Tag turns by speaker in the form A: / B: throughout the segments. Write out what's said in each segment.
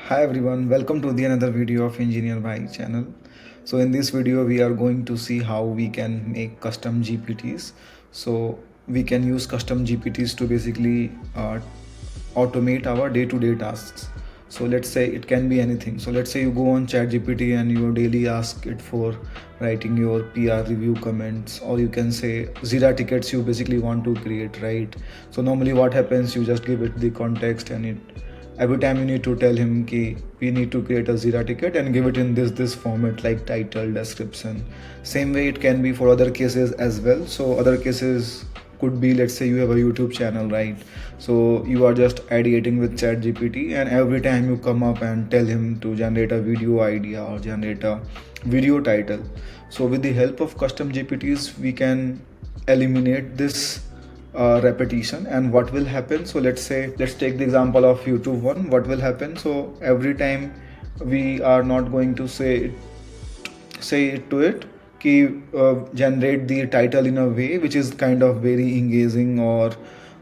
A: Hi everyone, welcome to the another video of Engineer by channel. So in this video we are going to see how we can make custom GPTs. So we can use custom GPTs to basically automate our day-to-day tasks. So let's say it can be anything. So let's say you go on ChatGPT and you daily ask it for writing your PR review comments, or you can say Jira tickets you basically want to create, right? So normally what happens, you just give it the context and it every time you need to tell him ki we need to create a Jira ticket and give it in this format like title, description. Same way it can be for other cases as well. So other cases could be, let's say you have a YouTube channel, right? So you are just ideating with ChatGPT and every time you come up and tell him to generate a video idea or generate a video title. So with the help of custom GPTs we can eliminate this repetition. And what will happen, so let's take the example of YouTube one. What will happen, so every time we are not going to say it to it कि generate the title in a way which is kind of very engaging or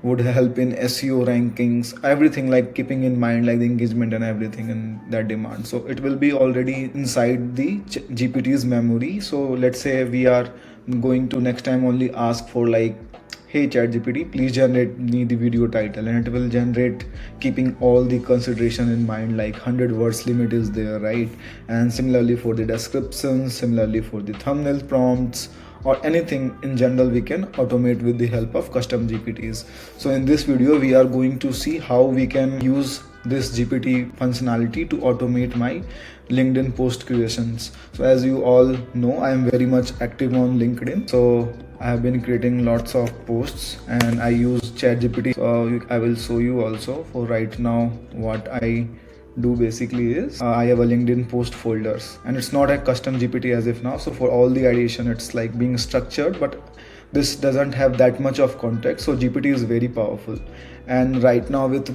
A: would help in SEO rankings, everything, like keeping in mind like the engagement and everything in that demand. So it will be already inside the GPT's memory. So let's say we are going to next time only ask for like, hey ChatGPT, please generate me the video title, and it will generate keeping all the consideration in mind, like 100 words limit is there, right? And similarly for the descriptions, similarly for the thumbnail prompts, or anything in general we can automate with the help of custom GPTs. So in this video we are going to see how we can use this GPT functionality to automate my LinkedIn post creations. So as you all know, I am very much active on LinkedIn. So I have been creating lots of posts and I use ChatGPT. So I will show you also. For right now, what I do basically is I have a LinkedIn post folders, and it's not a custom GPT as if now. So for all the ideation, it's like being structured, but this doesn't have that much of context. So GPT is very powerful. And right now with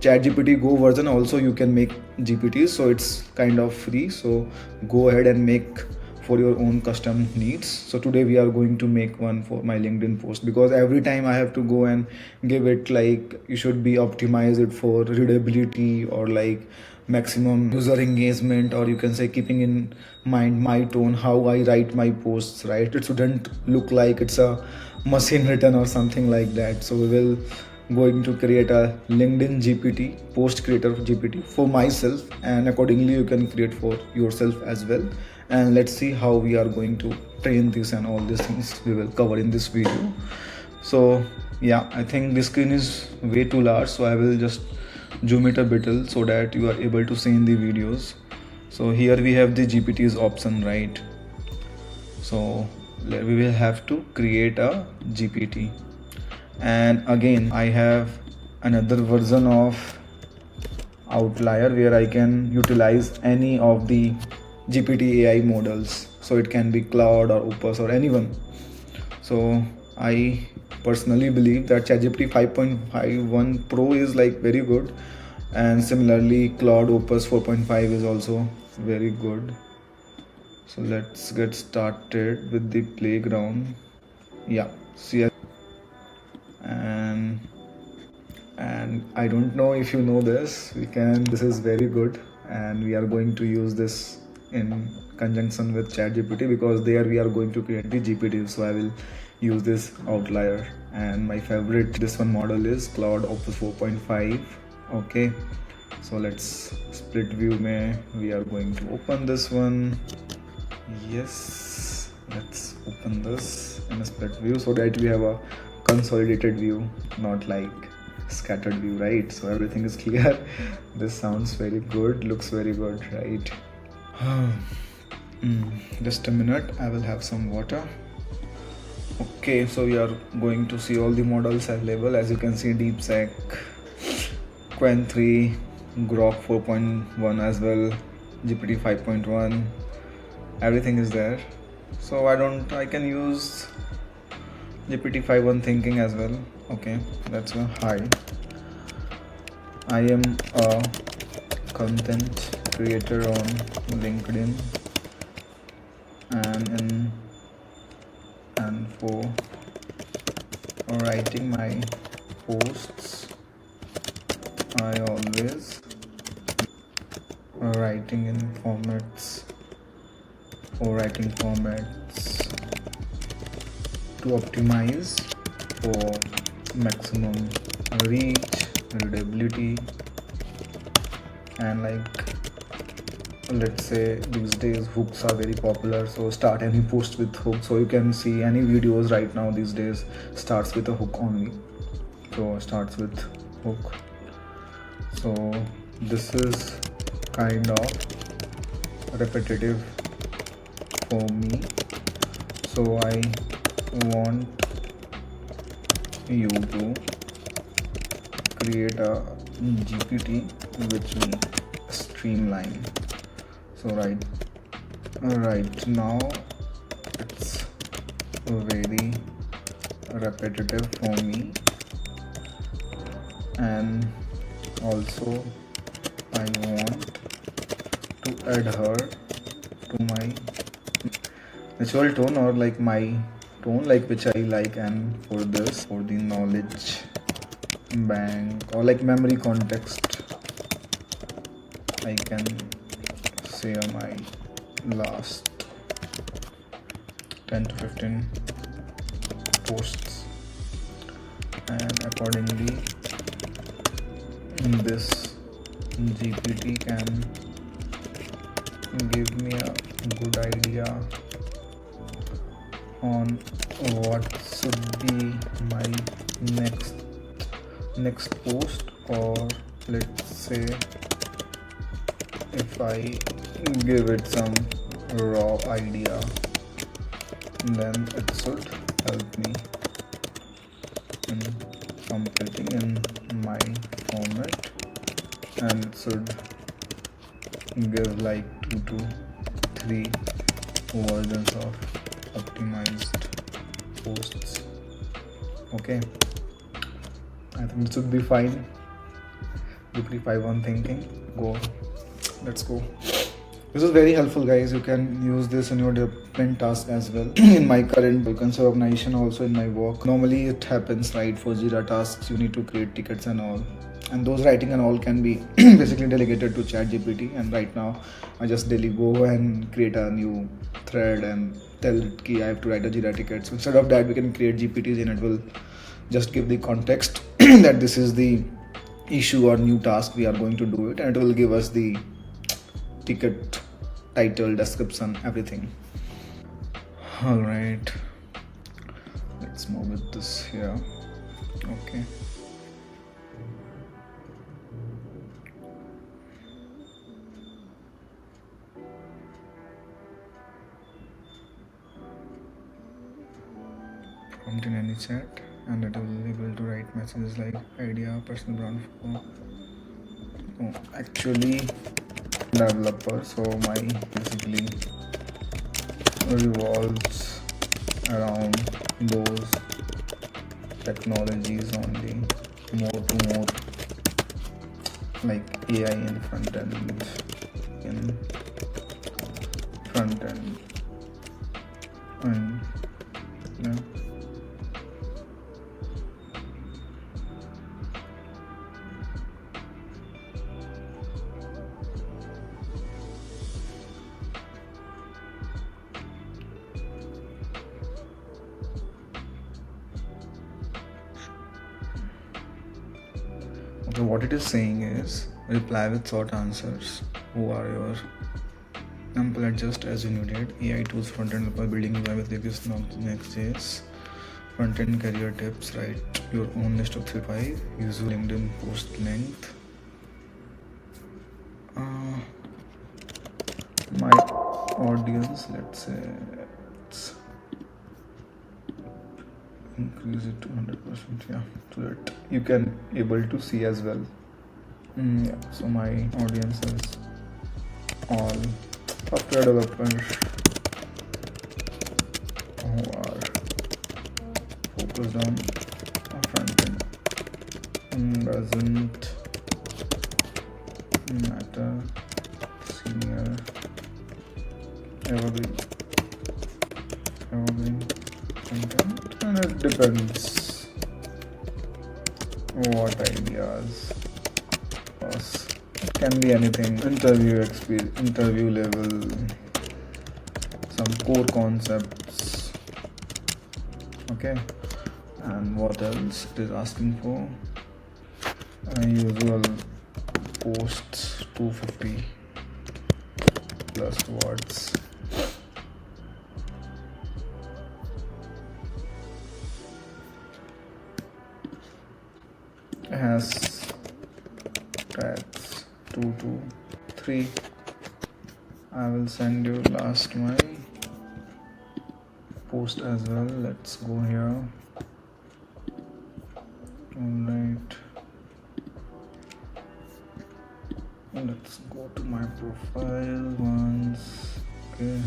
A: ChatGPT Go version also you can make GPTs, so it's kind of free. So go ahead and make for your own custom needs. So today we are going to make one for my LinkedIn post, because every time I have to go and give it like you should be optimize it for readability or like maximum user engagement, or you can say keeping in mind my tone, how I write my posts, right? It shouldn't look like it's a machine written or something like that. So we will going to create a LinkedIn GPT, post creator GPT for myself, and accordingly you can create for yourself as well. And let's see how we are going to train this, and all these things we will cover in this video. So yeah, I think the screen is way too large, so I will just zoom it a bit so that you are able to see in the videos. So here we have the GPT's option, right? So we will have to create a GPT, and again I have another version of Outlier where I can utilize any of the GPT AI models. So it can be Cloud or Opus or anyone. So I personally believe that ChatGPT 5.51 Pro is like very good, and similarly Cloud Opus 4.5 is also very good. So let's get started with the playground. Yeah, see, and I don't know if you know this, this is very good, and we are going to use this in conjunction with ChatGPT, because there we are going to create the GPT. So I will use this Outlier, and my favorite this one model is Cloud Opus 4.5. okay, so let's split view we are going to open this one. Yes, let's open this in a split view so that we have a consolidated view, not like scattered view, right? So everything is clear. This sounds very good, looks very good, right? Just a minute, I will have some water. Okay, so we are going to see all the models available. As you can see, DeepSeek, Quen 3, Grok 4.1 as well, GPT 5.1, everything is there. So I can use GPT 5.1 thinking as well. Okay, that's a hi. I am a content creator on LinkedIn, and for writing my posts I always writing in formats or writing formats to optimize for maximum reach, readability, and let's say these days hooks are very popular, so start any post with hook. So you can see any videos right now these days starts with a hook only, so starts with hook. So this is kind of repetitive for me, so I want you to create a GPT which will streamline. So right now it's very repetitive for me, and also I want to adhere to my natural tone, or like my tone like which I like. And for this, for the knowledge bank or like memory context, I can say my last 10 to 15 posts, and accordingly this GPT can give me a good idea on what should be my next post. Or let's say if I give it some raw idea, then it should help me in completing in my format, and it should give like 2 to 3 versions of optimized posts. Okay, I think it should be fine. You keep on thinking. Let's go. This is very helpful, guys. You can use this in your development task as well. In my current concern organization, also in my work, normally it happens right for Jira tasks. You need to create tickets and all, and those writing and all can be basically delegated to ChatGPT. And right now, I just daily go and create a new thread and tell it I have to write a Jira ticket. So instead of that, we can create GPTs, and it will just give the context that this is the issue or new task we are going to do it, and it will give us the ticket title, description, everything. All right, let's move with this here. Okay, prompt in any chat, and it will be able to write messages like idea, personal brand. Actually developer, so my basically revolves around those technologies only, more to more like AI in front end, and yeah. Okay, what it is saying is reply with short answers. Who are your ample adjust as you needed. AI tools front-end developer building UI with biggest Next.js. Front-end career tips, write your own list of 3-5. Use LinkedIn post length. My audience, let's say, let's increase it to 100%. Yeah, so that you can able to see as well. Yeah, so my audience is all software developers who are focused on front end. Doesn't matter, senior, evergreen content, and it depends what ideas us can be anything, interview experience, interview level, some core concepts. Okay, and what else it is asking for? Usual posts 250 plus words. Has tags 2 to 3. I will send you last my post as well. Let's go here. Alright, let's go to my profile once. Okay,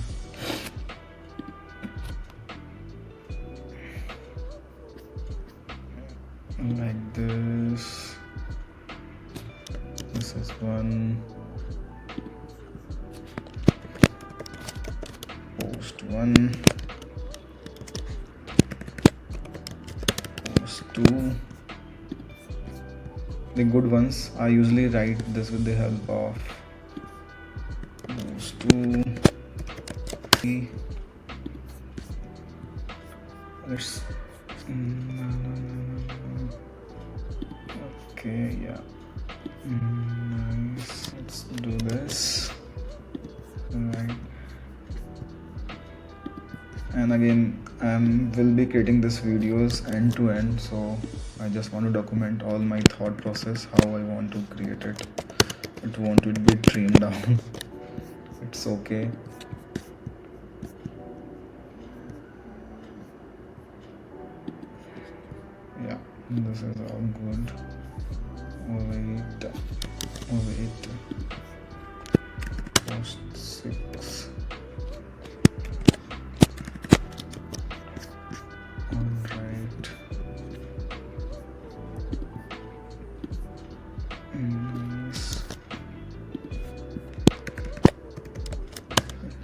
A: like this. This is one. Post 1, post 2. The good ones, I usually write this with the help of post 2, 3. Let's okay, yeah, nice. Let's do this. Right, and again will be creating this videos end to end, so I just want to document all my thought process, how I want to create it. It won't be trimmed down. It's okay. Yeah, this is all good. Wait, post 6. Alright.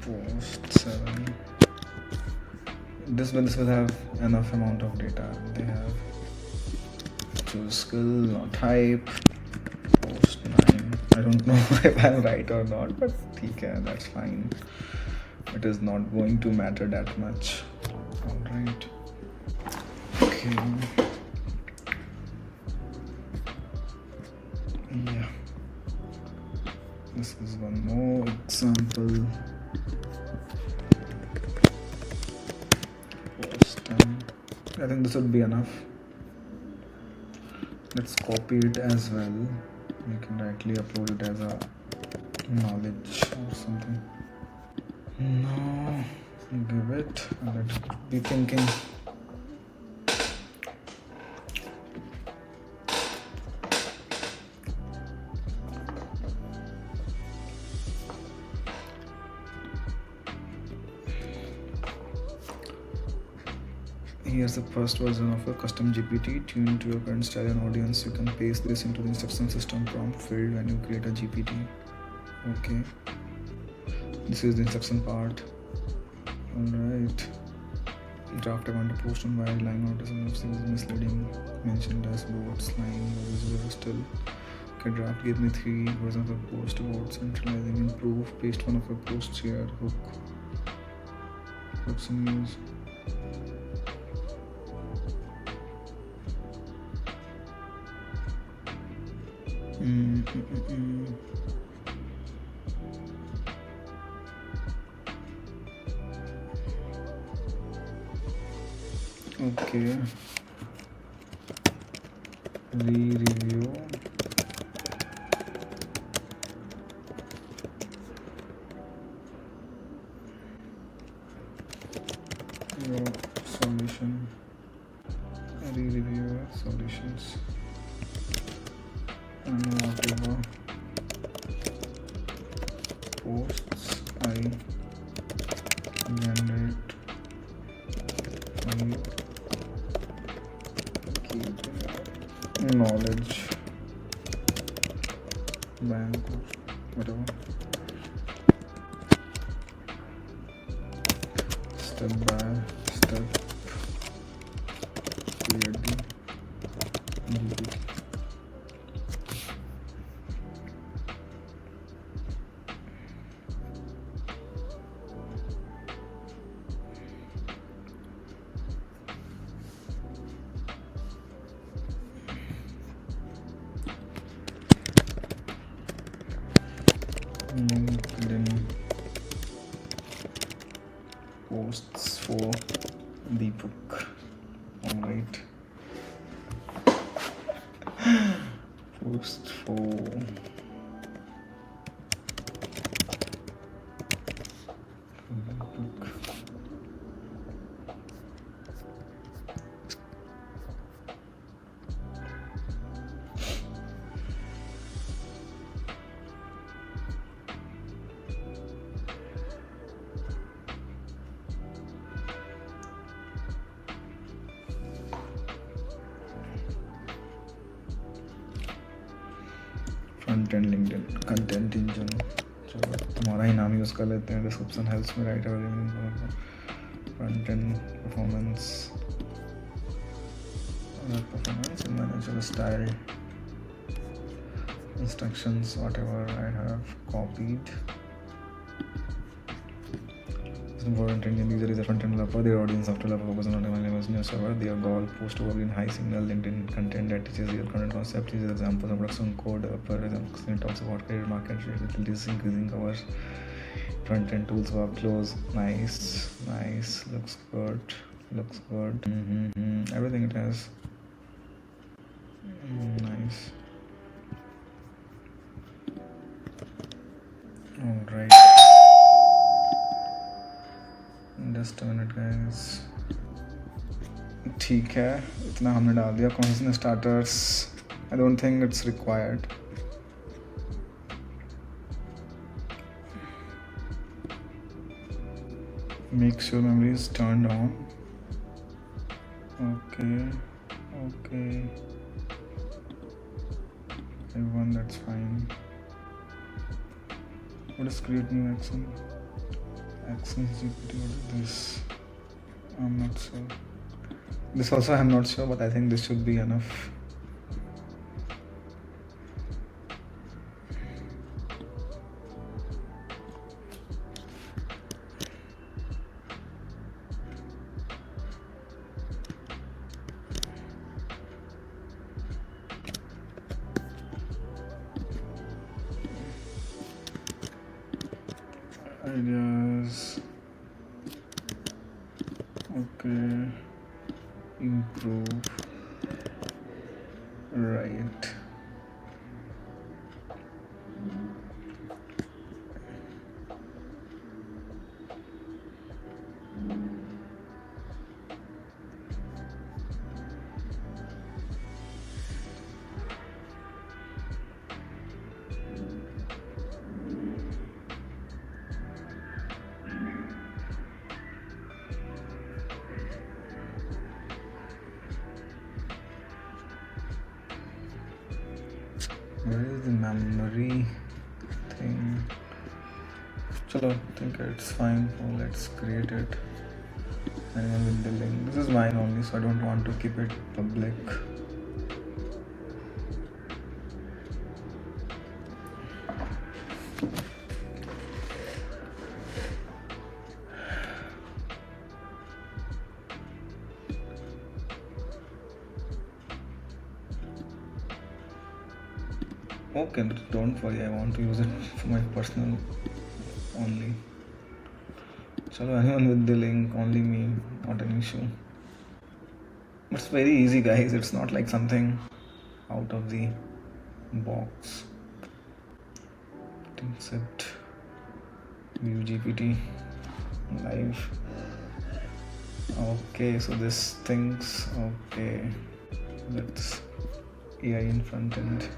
A: Post 7. This will have enough amount of data. They have choose skill, not type. Post 9. I don't know if I'm right or not, but okay, that's fine. It is not going to matter that much. Alright. Okay. Yeah. This is one more example. Post 10. I think this would be enough. Let's copy it as well. We can directly upload it as a knowledge or something. No, give it. Let it be thinking. Here's the first version of a custom GPT tuned to your current style and audience. You can paste this into the instruction system prompt field when you create a GPT. Okay. This is the instruction part. Alright. Draft I want to post on wide line notice is misleading. Mention dashboards, line, visible still. Okay, draft give me 3 versions of post about centralizing, improve, paste one of your posts here, hook. Hooks and use. Okay. Review. Your solution. Review your solutions. And whatever posts I generate from knowledge bank or whatever. Step by step create the GPT. LinkedIn posts for the book. All right. Post for the book. Front end LinkedIn content engine, चलो तुम्हारा ही नाम use कर लेते हैं. Description helps me right front end performance manager style instructions whatever I have copied. Important Indian user is a front-end developer. Their audience after developer focus on automating new server. Their goal post over in high signal LinkedIn content that teaches your content concept. These are examples of production code. For example, it talks about credit market utilities, increasing hours, front-end tools, workflows. Nice. Looks good. Everything it has. Nice. All right. Just a minute guys. ठीक है, इतना हमने डाल दिया. Conversation starters I don't think it's required. Make sure memory is turned on. Okay everyone, that's fine. What is create new action? Actions GPT, what is this? I'm not sure. This also I'm not sure, but I think this should be enough. Ideas. Okay. Improve. Right. Where is the memory thing? Chalo, I think it's fine. So let's create it. Anyone with the link. This is mine only, so I don't want to keep it public. Okay, don't worry, I want to use it for my personal only. Chalo, anyone with the link, only me, not an issue. It's very easy guys, it's not like something out of the box. Set view GPT live. Okay, so this thinks, okay, let's AI in front end.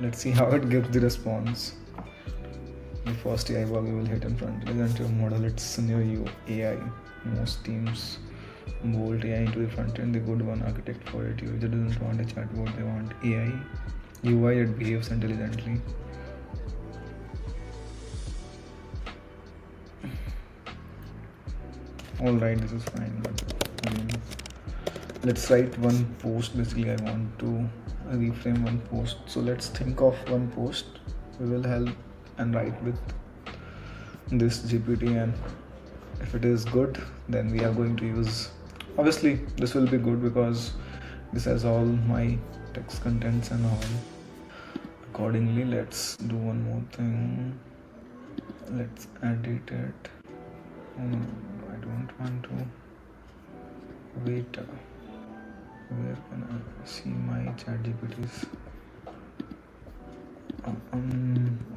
A: Let's see how it gives the response. The first AI bug you will hit in front. Isn't your model, it's near you. AI. Most teams bolt AI into the front end. The good one architect for it. User doesn't want a chatbot, they want AI. UI that behaves intelligently. Alright, this is fine, but again, let's write one post. Basically, I want to reframe one post. So let's think of one post. We will help and write with this GPT, and if it is good, then we are going to use, obviously this will be good because this has all my text contents and all. accordingly. Let's do one more thing. Let's edit it. Oh, no, I don't want to. Wait, where can I see my ChatGPTs?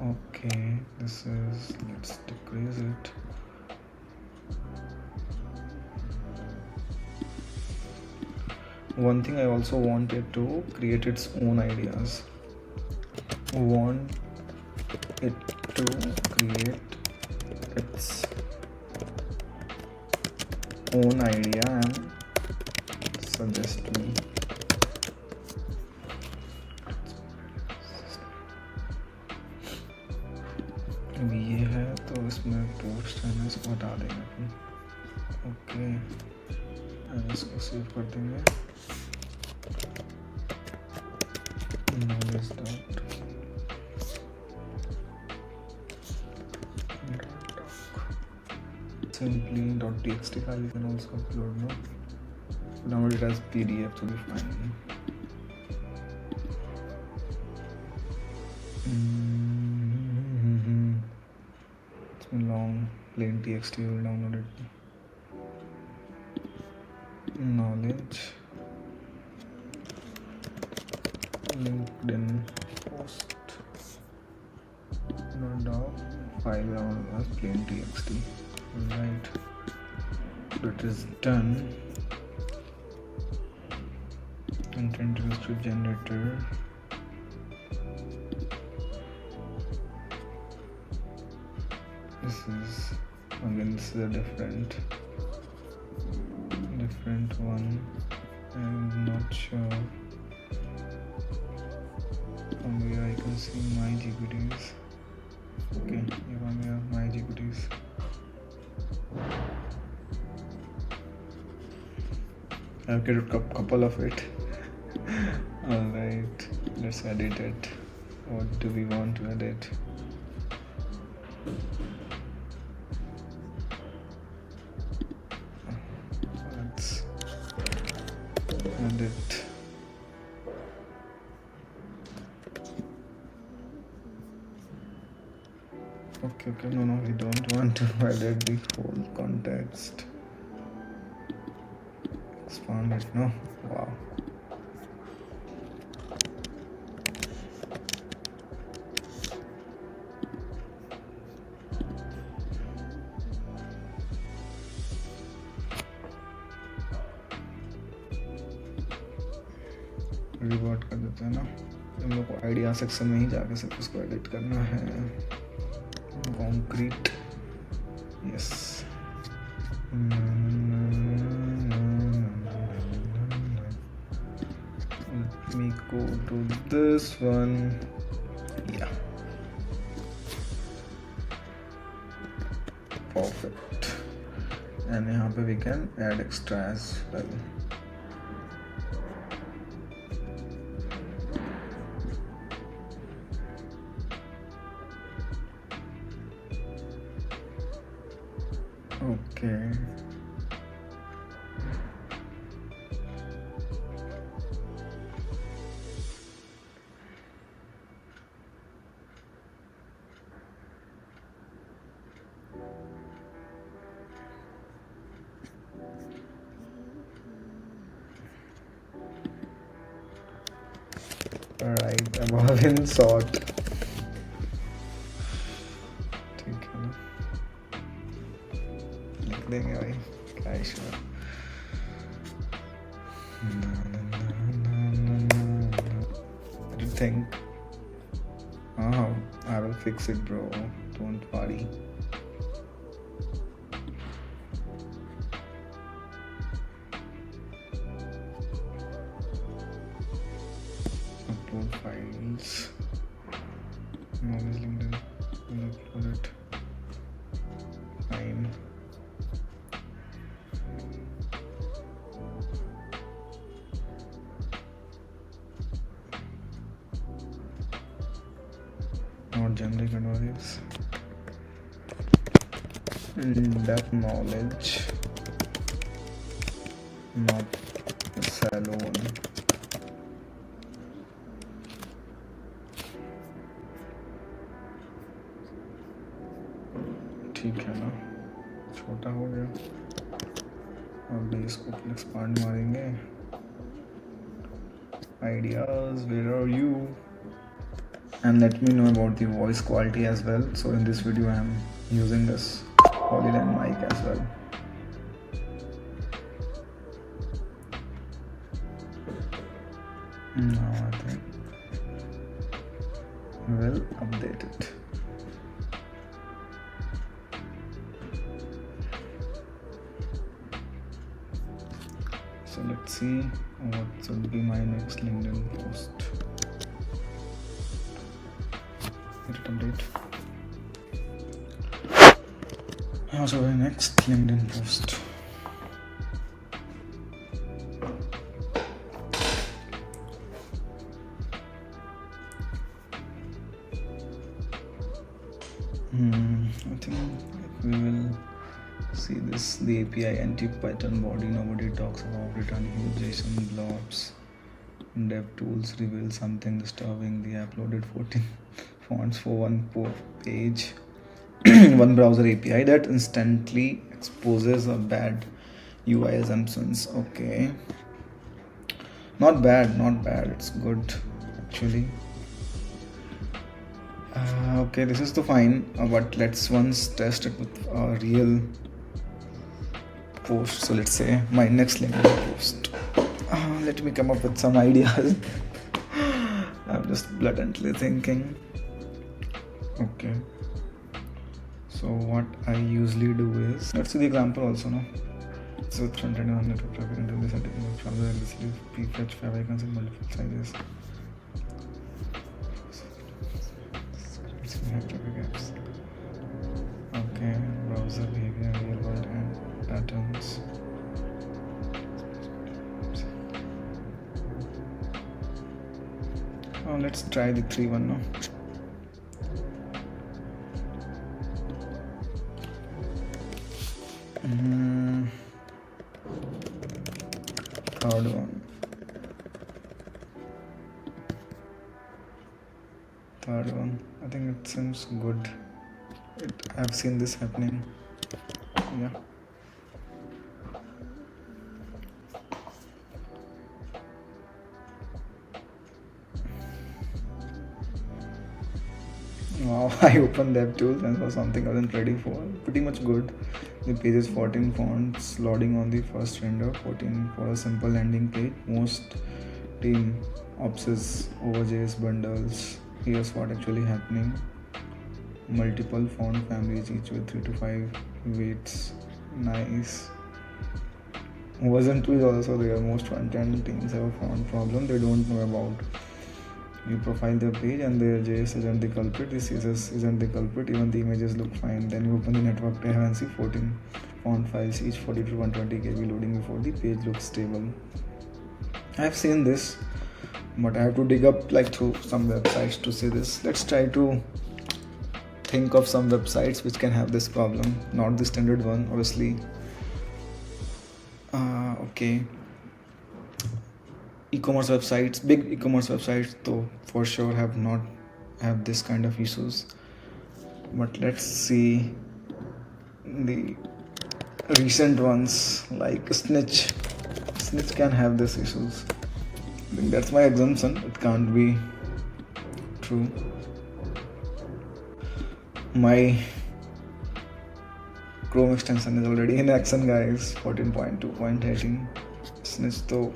A: Okay, this is, let's decrease it. One thing I also wanted to create its own ideas. Want it to create its own idea and suggest me. अब ये है तो इसमें post है ना, इसको हटा देंगे अपन. ओके, इसको सेव कर देंगे. knowledge dot simply .txt file you can also upload, no? Download it as PDF to be fine. It's been long. Plain txt, you will download it. Knowledge, LinkedIn post, not doc, file download as plain txt. Right, so it is done. Content history generator. This is a different one. I'm not sure from where I can see my GPTs. Okay, here are my GPTs. I've created a couple of it. Alright, let's edit it. What do we want to edit? Let's edit. Okay, no, we don't want to edit the whole context. Expand it, no? Wow. Revert कर देते हैं ना, हम लोग को idea section में ही जाके सिर्फ उसको एडिट करना है. Concrete, yes. Let me go to this one. Yeah, perfect. And यहाँ पे we can add extra as well. Okay. Right, above in sort. ठीक है ना, लिख देंगे भाई, क्या इशू है. What do you think? I will fix it, bro. Don't worry. Upload files. Knowledge LinkedIn. We'll upload it. Fine. Not generic advice. That knowledge, not shallow one. ठीक है ना, छोटा हो गया। अब इसको एक्सपांड मारेंगे। Ideas, where are you? And let me know about the voice quality as well. So in this video I am using this polyline mic as well. Now I think we'll update it. So let's see what should be my next LinkedIn post. Hit update. So my next LinkedIn post. I think we will see this. The API anti-pattern body. Nobody talks about returning huge JSON blobs. Dev tools reveal something disturbing. They uploaded 14 fonts for one page. One browser API that instantly exposes a bad UI assumptions. Okay, not bad, not bad. It's good actually. Okay, this is the fine, but let's once test it with a real post. So let's say my next LinkedIn post. Let me come up with some ideas. I'm just bluntly thinking. Okay. So what I usually do is, let's see the example also, no? So with front-end and network traffic until this browser aggressively prefetch favicons in multiple sizes. Traffic apps. Okay, browser behavior, real world and patterns. Oh, let's try the 3-1 now. Third one. I think it seems good. I've seen this happening. Yeah. Wow, I opened DevTools and saw something I wasn't ready for. Pretty much good. The page is 14 fonts loading on the first render, 14 for a simple landing page. Most team obsess over JS bundles. Here's what actually happening. Multiple font families, each with 3 to 5 weights. Nice. Version 2 is also there. Most front-end teams have a font problem they don't know about. You profile their page and their JS isn't the culprit, the CSS isn't the culprit, even the images look fine. Then you open the network tab and see 14 font files, each 40 to 120 KB loading before the page looks stable. I've seen this, but I have to dig up through some websites to see this. Let's try to think of some websites which can have this problem, not the standard one, obviously. Okay. E-commerce websites, big e-commerce websites though for sure have this kind of issues, but let's see the recent ones like Snitch can have these issues. I think that's my assumption, it can't be true. My Chrome extension is already in action, guys. 14.2.18. Snitch though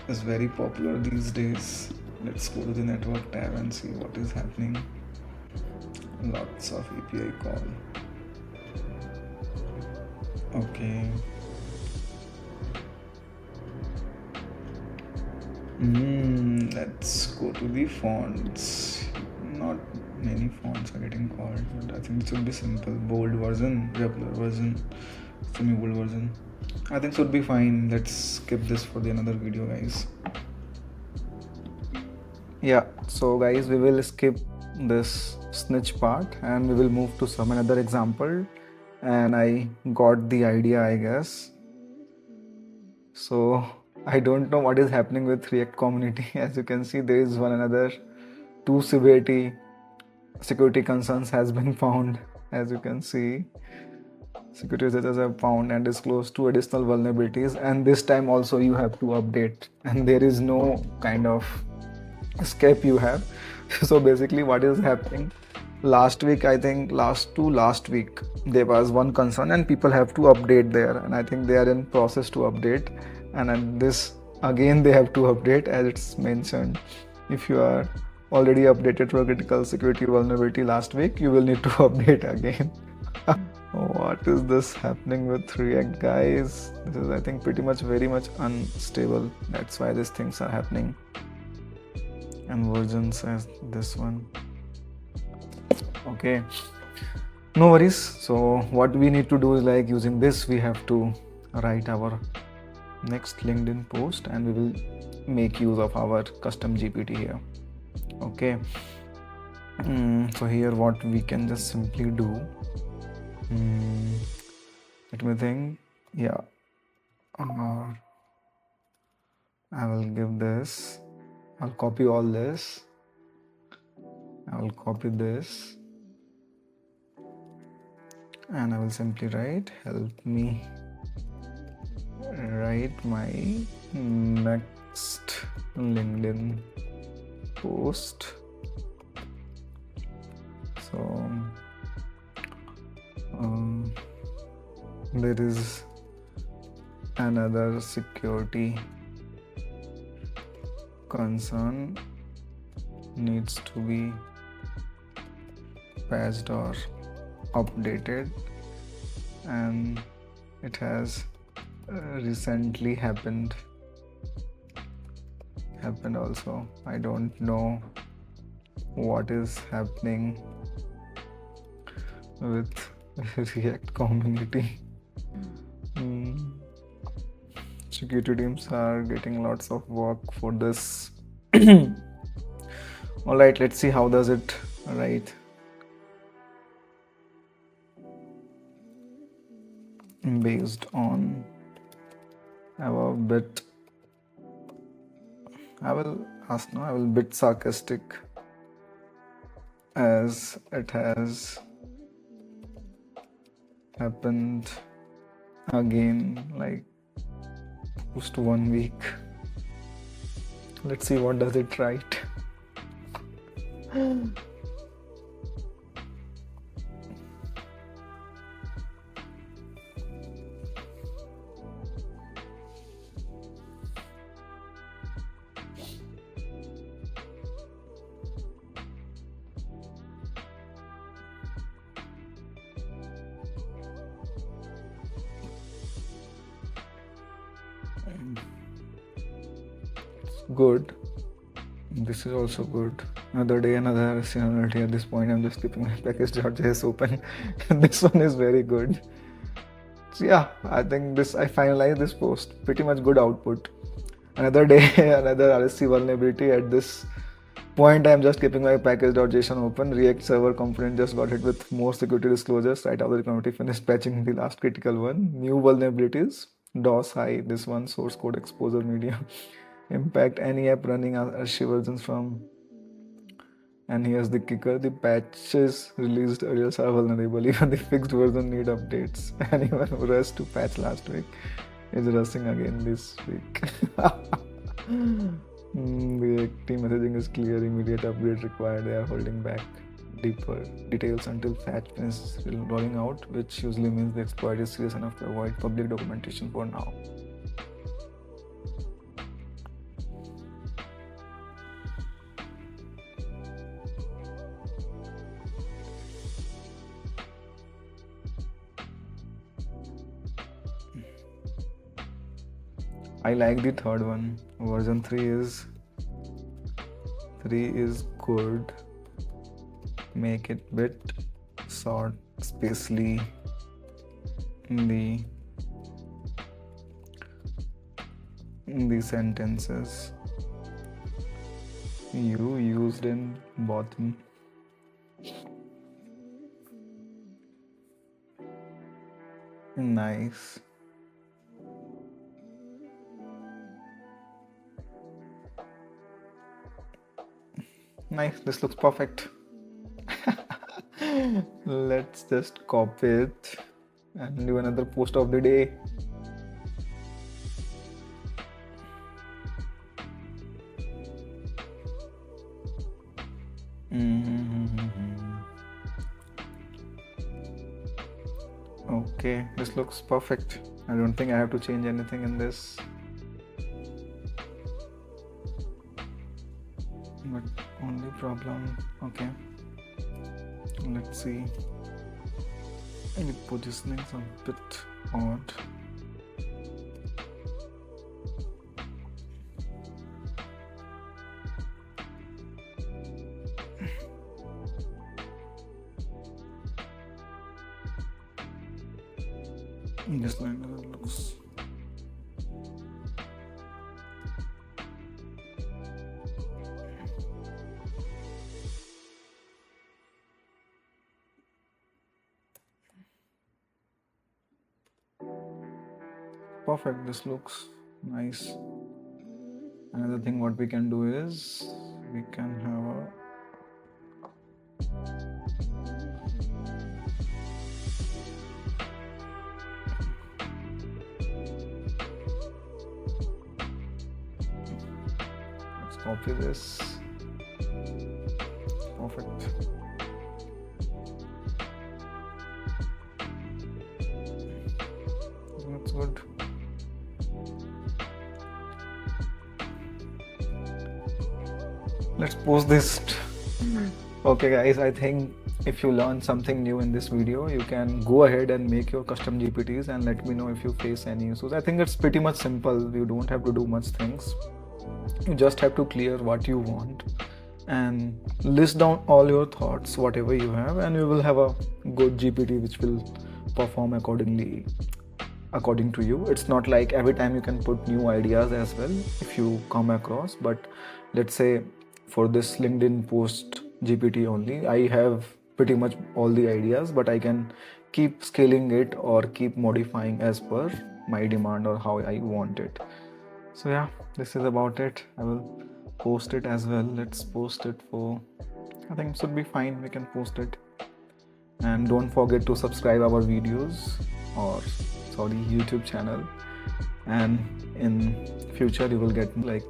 A: is very popular these days. Let's go to the network tab and see what is happening. Lots of API call. Okay. Let's go to the fonts. Not many fonts are getting called, but I think it should be simple. Bold version, regular version, semi-bold version. I think should be fine. Let's skip this for the another video, guys. Yeah, so guys, we will skip this snitch part and we will move to some another example. And I got the idea, I guess. So I don't know what is happening with React community. As you can see, there is one another two security concerns has been found, as you can see. Security researchers have found and disclosed two additional vulnerabilities, and this time also you have to update, and there is no kind of escape you have. So basically, what is happening? Last week, I think last week, there was one concern, and people have to update there, and I think they are in process to update, and at this again they have to update as it's mentioned. If you are already updated for a critical security vulnerability last week, you will need to update again. What is this happening with React, guys? This is, I think, pretty much very much unstable. That's why these things are happening. And versions as this one. Okay, no worries. So what we need to do is, like, using this, we have to write our next LinkedIn post, and we will make use of our custom GPT here. Okay. So here what we can just simply do, let me think. Yeah, I will give this, I'll copy all this, I will copy this, and I will simply write, help me write my next LinkedIn post. So there is another security concern needs to be patched or updated, and it has recently happened also. I don't know what is happening with React community. Security teams are getting lots of work for this. All right, let's see how does it write. Based on our bit, I will bit sarcastic, as it has happened again, like post 1 week. Let's see what does it write. Good. This is also good. Another day, another similarity. At this point, I'm just keeping my package.js open. This one is very good. So yeah, I think I finalized this post. Pretty much good output. Another day, another RSC vulnerability. At this point, I'm just keeping my package.json open. React server component just got hit with more security disclosures right after the community finished patching the last critical one. New vulnerabilities. DOS high. This one, source code exposure media. Impact any app running RSC versions from. And here's the kicker: the patches released earlier are vulnerable. Even the fixed version need updates. Anyone who rushed to patch last week is rushing again this week. The team messaging is clear. Immediate upgrade required. They are holding back deeper details until patch is rolling out, which usually means the exploit is serious enough to avoid public documentation for now. I like the third one. Version 3 is good. Make it bit short, spacely in the sentences you used in bottom. Nice. Nice, this looks perfect. Let's just copy it and do another post of the day. Okay, this looks perfect. I don't think I have to change anything in this. But only problem, okay, let's see. Any positioning is a bit odd. Just like that it looks. Perfect, this looks nice. Another thing what we can do is we can have a let's copy this. Perfect. That's good. Let's post this. Okay guys, I think if you learn something new in this video, you can go ahead and make your custom GPTs and let me know if you face any issues. I think it's pretty much simple. You don't have to do much things. You just have to clear what you want and list down all your thoughts, whatever you have, and you will have a good GPT which will perform according to you. It's not like every time you can put new ideas as well if you come across, but let's say for this LinkedIn post GPT only, I have pretty much all the ideas, but I can keep scaling it or keep modifying as per my demand or how I want it. So yeah, this is about it. I will post it as well. Let's post it for, I think it should be fine. We can post it. And don't forget to subscribe our videos or YouTube channel. And in future you will get like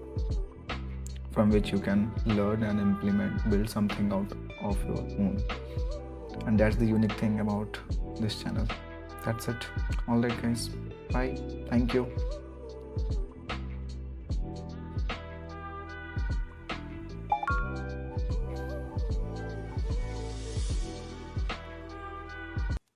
A: from which you can learn and implement, build something out of your own. And that's the unique thing about this channel. That's it. Alright guys, bye. Thank you.